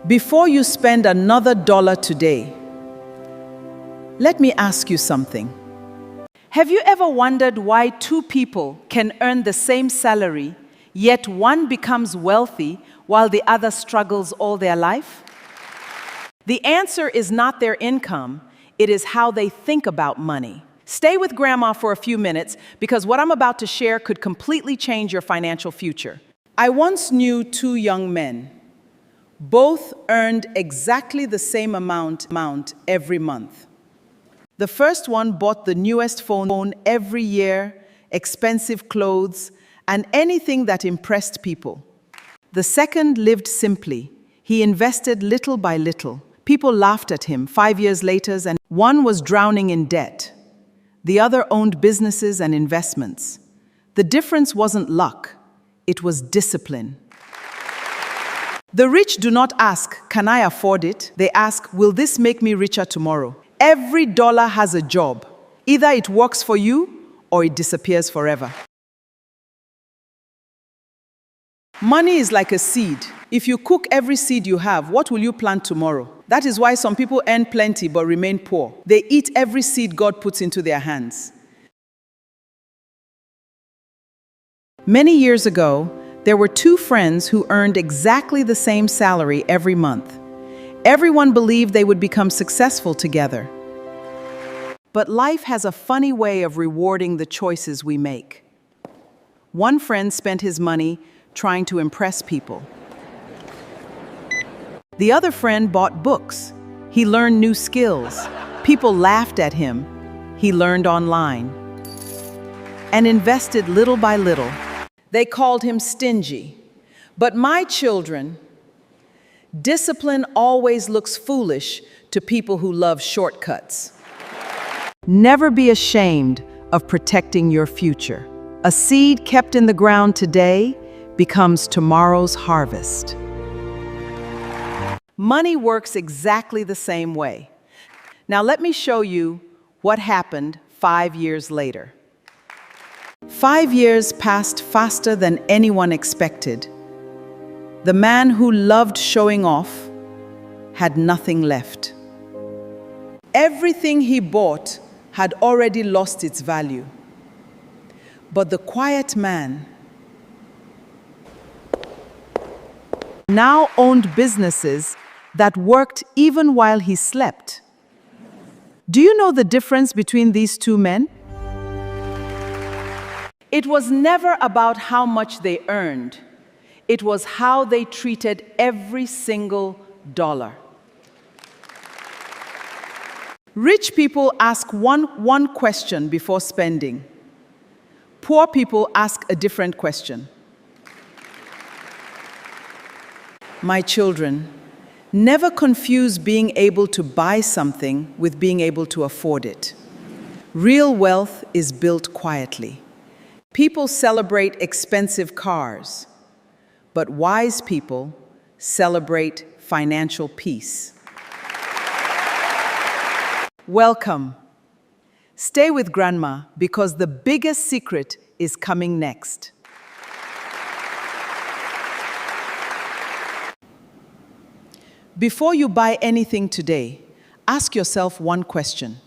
Before you spend another dollar today, let me ask you something. Have you ever wondered why two people can earn the same salary, yet one becomes wealthy while the other struggles all their life? The answer is not their income, it is how they think about money. Stay with Grandma for a few minutes because what I'm about to share could completely change your financial future. I once knew two young men. Both earned exactly the same amount every month. The first one bought the newest phone every year, expensive clothes, and anything that impressed people. The second lived simply. He invested little by little. People laughed at him 5 years later, and one was drowning in debt. The other owned businesses and investments. The difference wasn't luck, it was discipline. The rich do not ask, "Can I afford it?" They ask, "Will this make me richer tomorrow?" Every dollar has a job. Either it works for you or it disappears forever. Money is like a seed. If you cook every seed you have, what will you plant tomorrow? That is why some people earn plenty but remain poor. They eat every seed God puts into their hands. Many years ago, there were two friends who earned exactly the same salary every month. Everyone believed they would become successful together. But life has a funny way of rewarding the choices we make. One friend spent his money trying to impress people. The other friend bought books. He learned new skills. People laughed at him. He learned online and invested little by little. They called him stingy. But my children, discipline always looks foolish to people who love shortcuts. Never be ashamed of protecting your future. A seed kept in the ground today becomes tomorrow's harvest. Money works exactly the same way. Now let me show you what happened 5 years later. 5 years passed faster than anyone expected. The man who loved showing off had nothing left. Everything he bought had already lost its value. But the quiet man now owned businesses that worked even while he slept. Do you know the difference between these two men? It was never about how much they earned. It was how they treated every single dollar. Rich people ask one question before spending. Poor people ask a different question. My children, never confuse being able to buy something with being able to afford it. Real wealth is built quietly. People celebrate expensive cars, but wise people celebrate financial peace. Welcome. Stay with Grandma because the biggest secret is coming next. Before you buy anything today, ask yourself one question.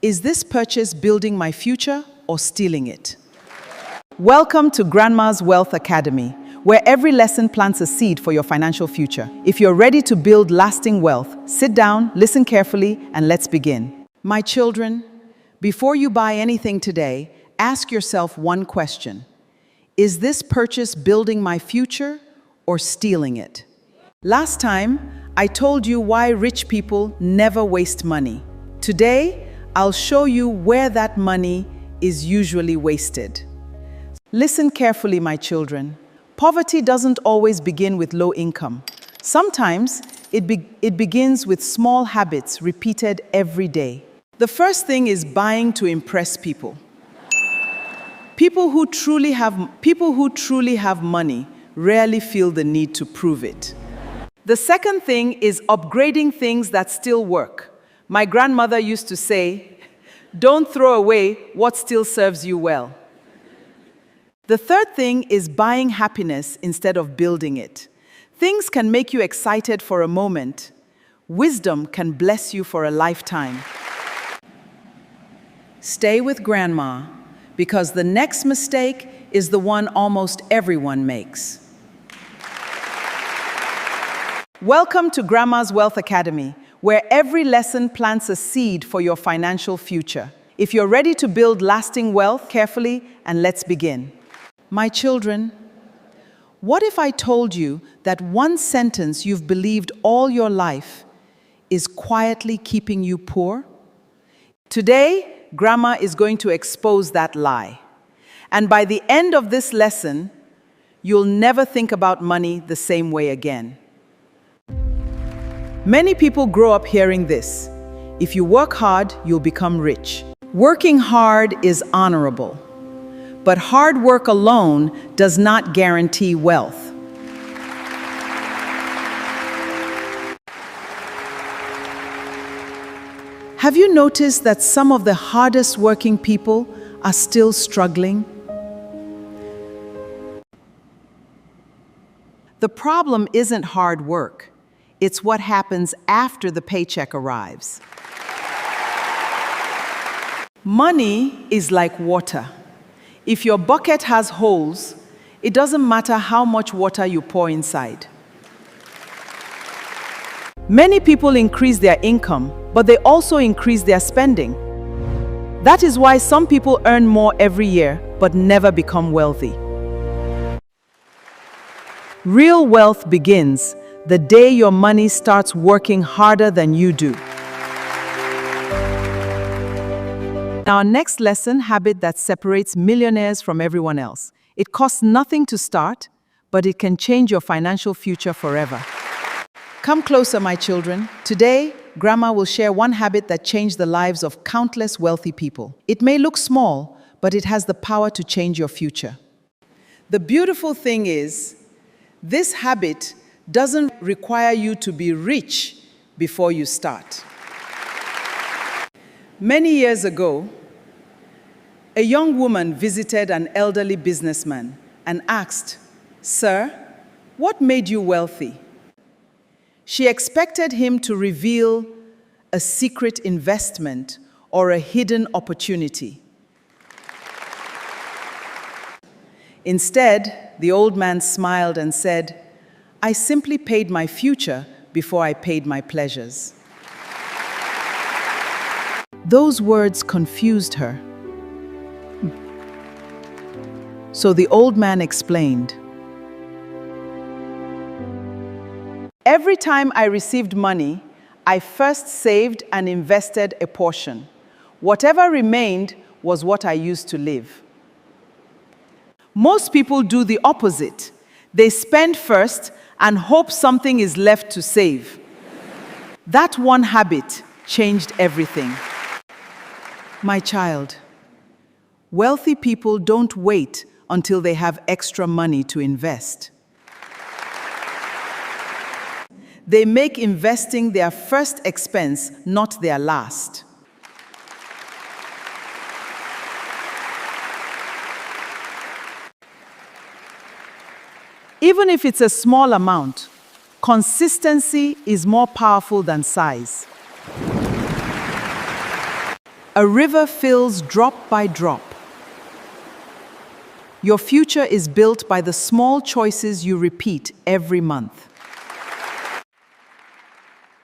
Is this purchase building my future or stealing it? Welcome to Grandma's Wealth Academy, where every lesson plants a seed for your financial future. If you're ready to build lasting wealth, sit down, listen carefully, and let's begin. My children, before you buy anything today, ask yourself one question. Is this purchase building my future or stealing it? Last time, I told you why rich people never waste money. Today, I'll show you where that money is usually wasted. Listen carefully, my children. Poverty doesn't always begin with low income. Sometimes it begins with small habits repeated every day. The first thing is buying to impress people. People who truly have money rarely feel the need to prove it. The second thing is upgrading things that still work. My grandmother used to say, "Don't throw away what still serves you well." The third thing is buying happiness instead of building it. things can make you excited for a moment, wisdom can bless you for a lifetime. Stay with Grandma, because the next mistake is the one almost everyone makes. Welcome to Grandma's Wealth Academy, where every lesson plants a seed for your financial future. If you're ready to build lasting wealth, carefully, and let's begin. My children, what if I told you that one sentence you've believed all your life is quietly keeping you poor? Today, Grandma is going to expose that lie. And by the end of this lesson, you'll never think about money the same way again. Many people grow up hearing this: if you work hard, you'll become rich. Working hard is honorable, but hard work alone does not guarantee wealth. Have you noticed that some of the hardest working people are still struggling? The problem isn't hard work. It's what happens after the paycheck arrives. Money is like water. If your bucket has holes, it doesn't matter how much water you pour inside. Many people increase their income, but they also increase their spending. That is why some people earn more every year, but never become wealthy. Real wealth begins the day your money starts working harder than you do. Our next lesson, habit that separates millionaires from everyone else. It costs nothing to start, but it can change your financial future forever. Come closer, my children. Today, Grandma will share one habit that changed the lives of countless wealthy people. It may look small, but it has the power to change your future. The beautiful thing is, this habit doesn't require you to be rich before you start. Many years ago, a young woman visited an elderly businessman and asked, "Sir, what made you wealthy?" She expected him to reveal a secret investment or a hidden opportunity. Instead, the old man smiled and said, "I simply paid my future before I paid my pleasures." Those words confused her. So the old man explained, "Every time I received money, I first saved and invested a portion. Whatever remained was what I used to live." Most people do the opposite. They spend first and hope something is left to save. That one habit changed everything. My child, wealthy people don't wait until they have extra money to invest. They make investing their first expense, not their last. Even if it's a small amount, consistency is more powerful than size. A river fills drop by drop. Your future is built by the small choices you repeat every month.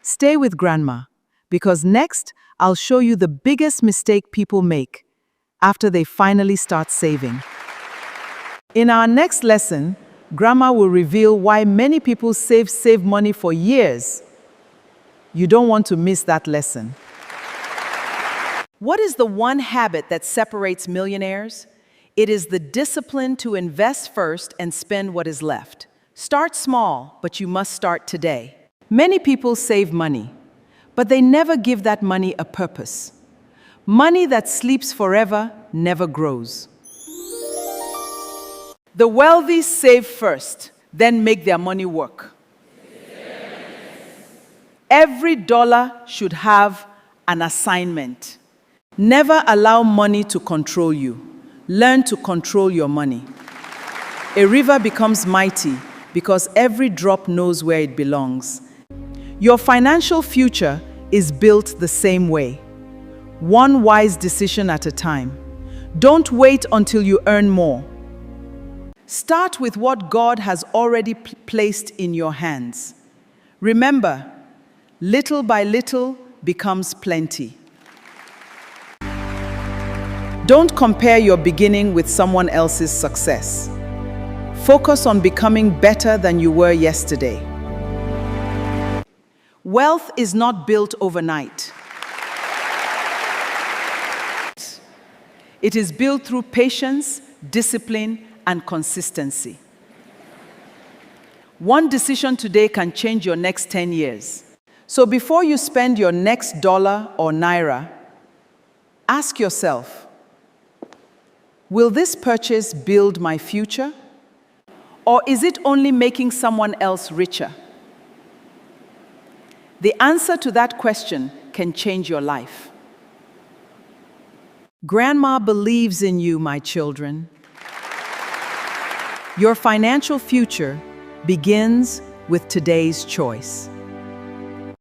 Stay with Grandma, because next I'll show you the biggest mistake people make after they finally start saving. In our next lesson, Grandma will reveal why many people save money for years. You don't want to miss that lesson. What is the one habit that separates millionaires? It is the discipline to invest first and spend what is left. Start small, but you must start today. Many people save money, but they never give that money a purpose. Money that sleeps forever never grows. The wealthy save first, then make their money work. Every dollar should have an assignment. Never allow money to control you. Learn to control your money. A river becomes mighty because every drop knows where it belongs. Your financial future is built the same way. One wise decision at a time. Don't wait until you earn more. Start with what God has already placed in your hands. Remember, little by little becomes plenty. Don't compare your beginning with someone else's success. Focus on becoming better than you were yesterday. Wealth is not built overnight. It is built through patience, discipline, and consistency. One decision today can change your next 10 years. So before you spend your next dollar or naira, ask yourself, will this purchase build my future? Or is it only making someone else richer? The answer to that question can change your life. Grandma believes in you, my children. Your financial future begins with today's choice.